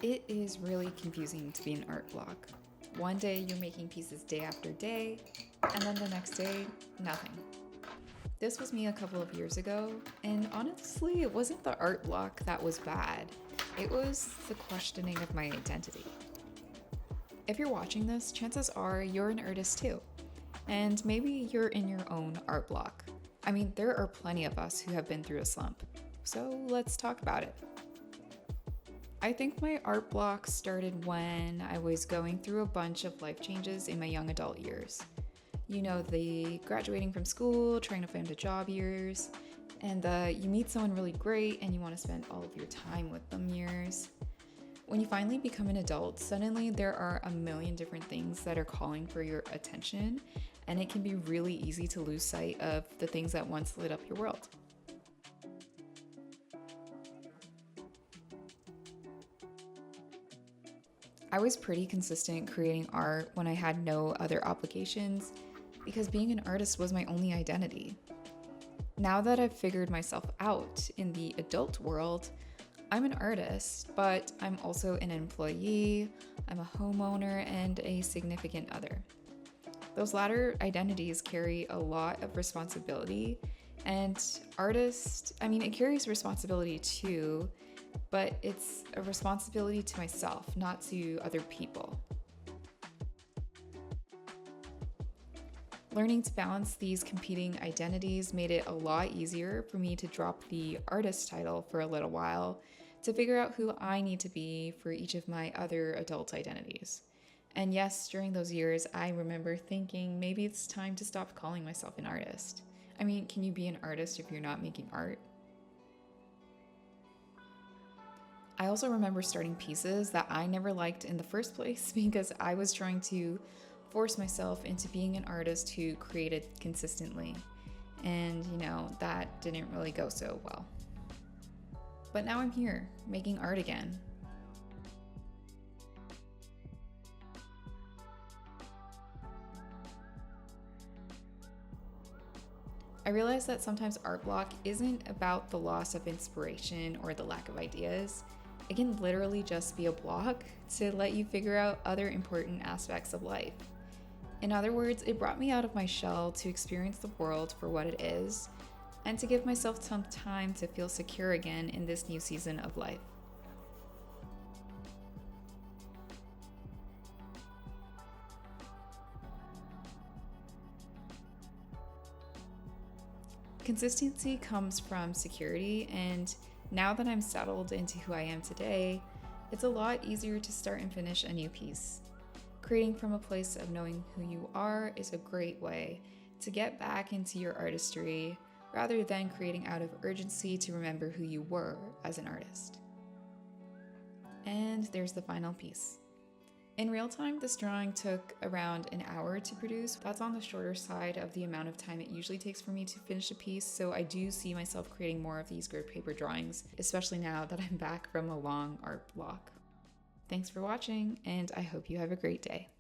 It is really confusing to be an art block. One day you're making pieces day after day, and then the next day, nothing. This was me a couple of years ago, and honestly, it wasn't the art block that was bad. It was the questioning of my identity. If you're watching this, chances are you're an artist too. And maybe you're in your own art block. I mean, there are plenty of us who have been through a slump. So let's talk about it. I think my art block started when I was going through a bunch of life changes in my young adult years. You know, the graduating from school, trying to find a job years, and the you meet someone really great and you want to spend all of your time with them years. When you finally become an adult, suddenly there are a million different things that are calling for your attention, and it can be really easy to lose sight of the things that once lit up your world. I was pretty consistent creating art when I had no other obligations because being an artist was my only identity. Now that I've figured myself out in the adult world, I'm an artist, but I'm also an employee, I'm a homeowner, and a significant other. Those latter identities carry a lot of responsibility, and it carries responsibility too, but it's a responsibility to myself, not to other people. Learning to balance these competing identities made it a lot easier for me to drop the artist title for a little while to figure out who I need to be for each of my other adult identities. And yes, during those years, I remember thinking maybe it's time to stop calling myself an artist. I mean, can you be an artist if you're not making art? I also remember starting pieces that I never liked in the first place because I was trying to force myself into being an artist who created consistently. And, that didn't really go so well. But now I'm here, making art again. I realized that sometimes art block isn't about the loss of inspiration or the lack of ideas. It can literally just be a block to let you figure out other important aspects of life. In other words, it brought me out of my shell to experience the world for what it is, and to give myself some time to feel secure again in this new season of life. Consistency comes from security, and now that I'm settled into who I am today, it's a lot easier to start and finish a new piece. Creating from a place of knowing who you are is a great way to get back into your artistry rather than creating out of urgency to remember who you were as an artist. And there's the final piece. In real time, this drawing took around an hour to produce. That's on the shorter side of the amount of time it usually takes for me to finish a piece, so I do see myself creating more of these grid paper drawings, especially now that I'm back from a long art block. Thanks for watching, and I hope you have a great day.